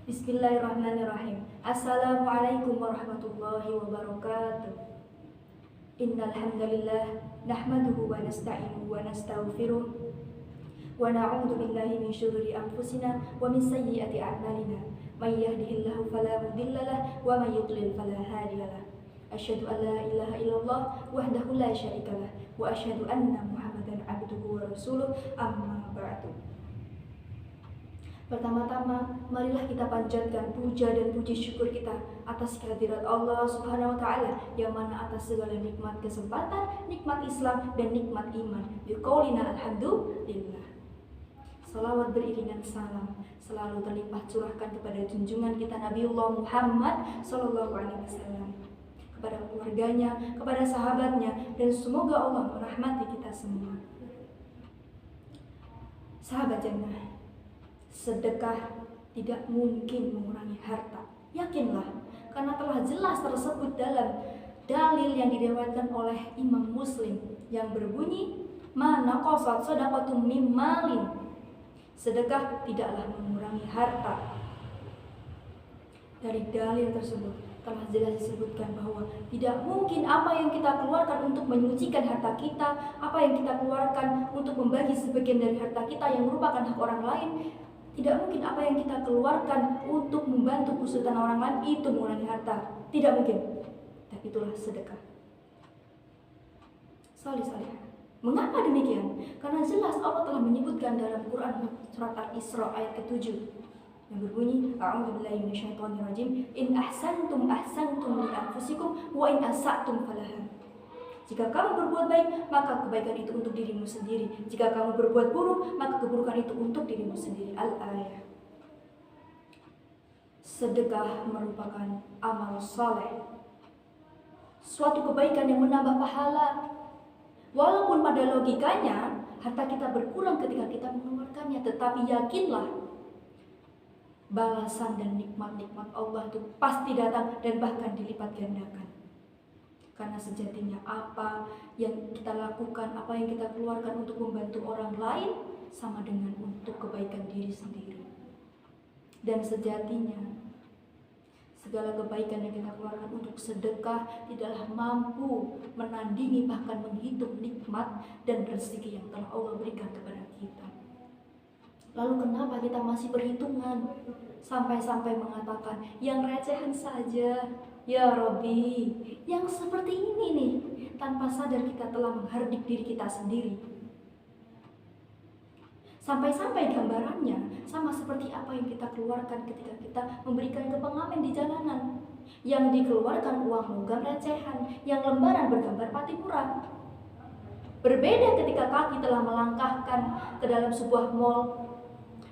Bismillahirrahmanirrahim. Assalamualaikum warahmatullahi wabarakatuh. Innal hamdalillah nahmaduhu wa nasta'inuhu wa nastaghfiruh wa na'udzu billahi min syururi anfusina wa min sayyiati a'malina. May yahdihillahu fala mudhillalah wa may yudlil fala hadiyalah. Asyhadu an la ilaha illallah wahdahu la syarikalah wa asyhadu anna Muhammadan abduhu wa rasuluh, amma ba'du. Pertama-tama, marilah kita panjatkan puja dan puji syukur kita atas kehadirat Allah Subhanahu wa Ta'ala, yang mana atas segala nikmat kesempatan, nikmat Islam, dan nikmat iman. Biqaulina alhamdulillah. Salawat beriringan salam selalu terlimpah curahkan kepada junjungan kita Nabiullah Muhammad Sallallahu Alaihi Wasallam, kepada keluarganya, kepada sahabatnya, dan semoga Allah merahmati kita semua. Sahabat jannah, sedekah tidak mungkin mengurangi harta. Yakinlah, karena telah jelas tersebut dalam dalil yang diriwayatkan oleh Imam Muslim yang berbunyi, "Ma naqasat shadaqatum mim malin." Sedekah tidaklah mengurangi harta. Dari dalil tersebut telah jelas disebutkan bahwa tidak mungkin apa yang kita keluarkan untuk menyucikan harta kita, apa yang kita keluarkan untuk membagi sebagian dari harta kita yang merupakan hak orang lain, tidak mungkin apa yang kita keluarkan untuk membantu kesulitan orang lain itu mengurangi harta. Tidak mungkin. Dan itulah sedekah. Salih-salih. Mengapa demikian? Karena jelas Allah telah menyebutkan dalam Quran surat Al-Isra ayat ke-7 yang berbunyi, A'udzubillahi minasyaitonirrajim, "In ahsantum ahsantum li anfusikum wa in asa'tum falaha." Jika kamu berbuat baik, maka kebaikan itu untuk dirimu sendiri. Jika kamu berbuat buruk, maka keburukan itu untuk dirimu sendiri. Al-Ayah. Sedekah merupakan amal saleh, suatu kebaikan yang menambah pahala. Walaupun pada logikanya harta kita berkurang ketika kita mengeluarkannya, tetapi yakinlah balasan dan nikmat-nikmat Allah itu pasti datang dan bahkan dilipat gandakan. Karena sejatinya apa yang kita lakukan, apa yang kita keluarkan untuk membantu orang lain sama dengan untuk kebaikan diri sendiri. Dan sejatinya segala kebaikan yang kita keluarkan untuk sedekah tidaklah mampu menandingi bahkan menghitung nikmat dan rezeki yang telah Allah berikan kepada kita. Lalu kenapa kita masih berhitungan? Sampai-sampai mengatakan yang recehan saja. Ya Robbi, yang seperti ini nih, tanpa sadar kita telah menghardik diri kita sendiri. Sampai-sampai gambarannya sama seperti apa yang kita keluarkan ketika kita memberikan ke pengamen di jalanan. Yang dikeluarkan uang logam recehan, yang lembaran bergambar Patipura. Berbeda ketika kaki telah melangkahkan ke dalam sebuah mall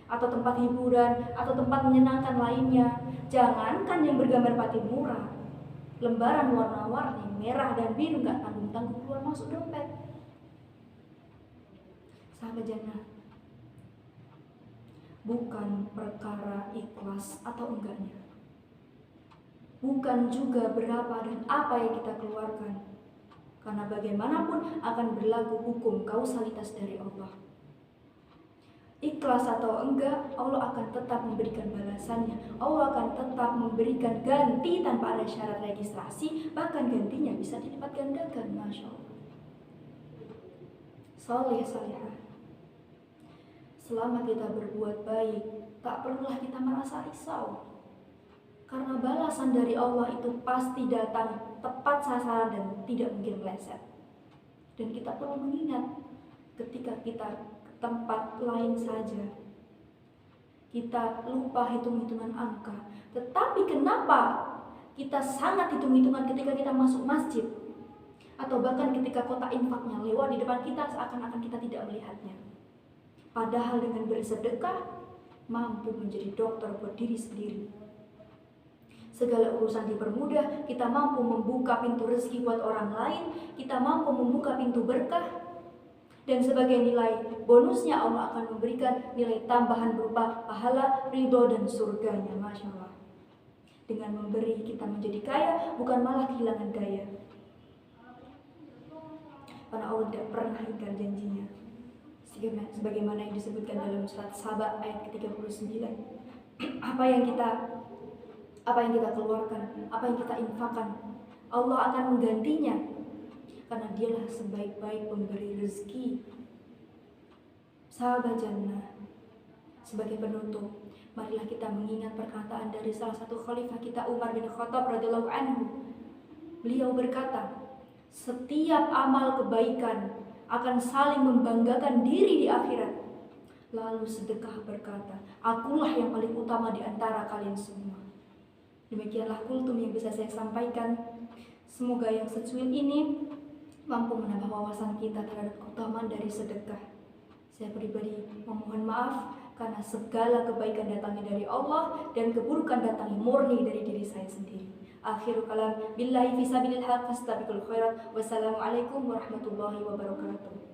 atau tempat hiburan atau tempat menyenangkan lainnya. Jangankan yang bergambar Patipura, lembaran warna-warni merah dan biru gak tanggung-tanggung keluar masuk dompet. Sahabat jannah, bukan perkara ikhlas atau enggaknya, bukan juga berapa dan apa yang kita keluarkan, karena bagaimanapun akan berlaku hukum kausalitas dari Allah. Ikhlas atau enggak, Allah akan tetap memberikan balasannya. Allah akan tetap memberikan ganti tanpa ada syarat registrasi, bahkan gantinya bisa dilipat gandakan. Masya Allah. Salihah. Selama kita berbuat baik, tak perlulah kita merasa risau. Karena balasan dari Allah itu pasti datang tepat sasaran dan tidak mungkin meleset. Dan kita perlu mengingat ketika kita tempat lain saja kita lupa hitung-hitungan angka, tetapi kenapa kita sangat hitung-hitungan ketika kita masuk masjid, atau bahkan ketika kotak infaknya lewat di depan kita seakan-akan kita tidak melihatnya. Padahal dengan bersedekah mampu menjadi dokter buat diri sendiri. Segala urusan dipermudah, kita mampu membuka pintu rezeki buat orang lain, kita mampu membuka pintu berkah. Dan sebagai nilai bonusnya Allah akan memberikan nilai tambahan berupa pahala, ridho, dan surganya. Masya Allah. Dengan memberi kita menjadi kaya, bukan malah kehilangan gaya. Karena Allah tidak pernah ingkar janjinya. Sebagaimana yang disebutkan dalam surat Saba ayat ke-39. apa yang kita keluarkan, apa yang kita infakkan, Allah akan menggantinya, karena Dialah sebaik-baik pemberi rezeki. Sahabat jannah, sebagai penutup, marilah kita mengingat perkataan dari salah satu khalifah kita, Umar bin Khattab radhiyallahu anhu. Beliau berkata, setiap amal kebaikan akan saling membanggakan diri di akhirat. Lalu sedekah berkata, akulah yang paling utama di antara kalian semua. Demikianlah kultum yang bisa saya sampaikan. Semoga yang secuil ini mampu menambah wawasan kita terhadap keutamaan dari sedekah. Saya pribadi memohon maaf karena segala kebaikan datangnya dari Allah dan keburukan datangnya murni dari diri saya sendiri. Akhirul kalam billahi fisabilil haq fastabiqul khairat. Wassalamualaikum warahmatullahi wabarakatuh.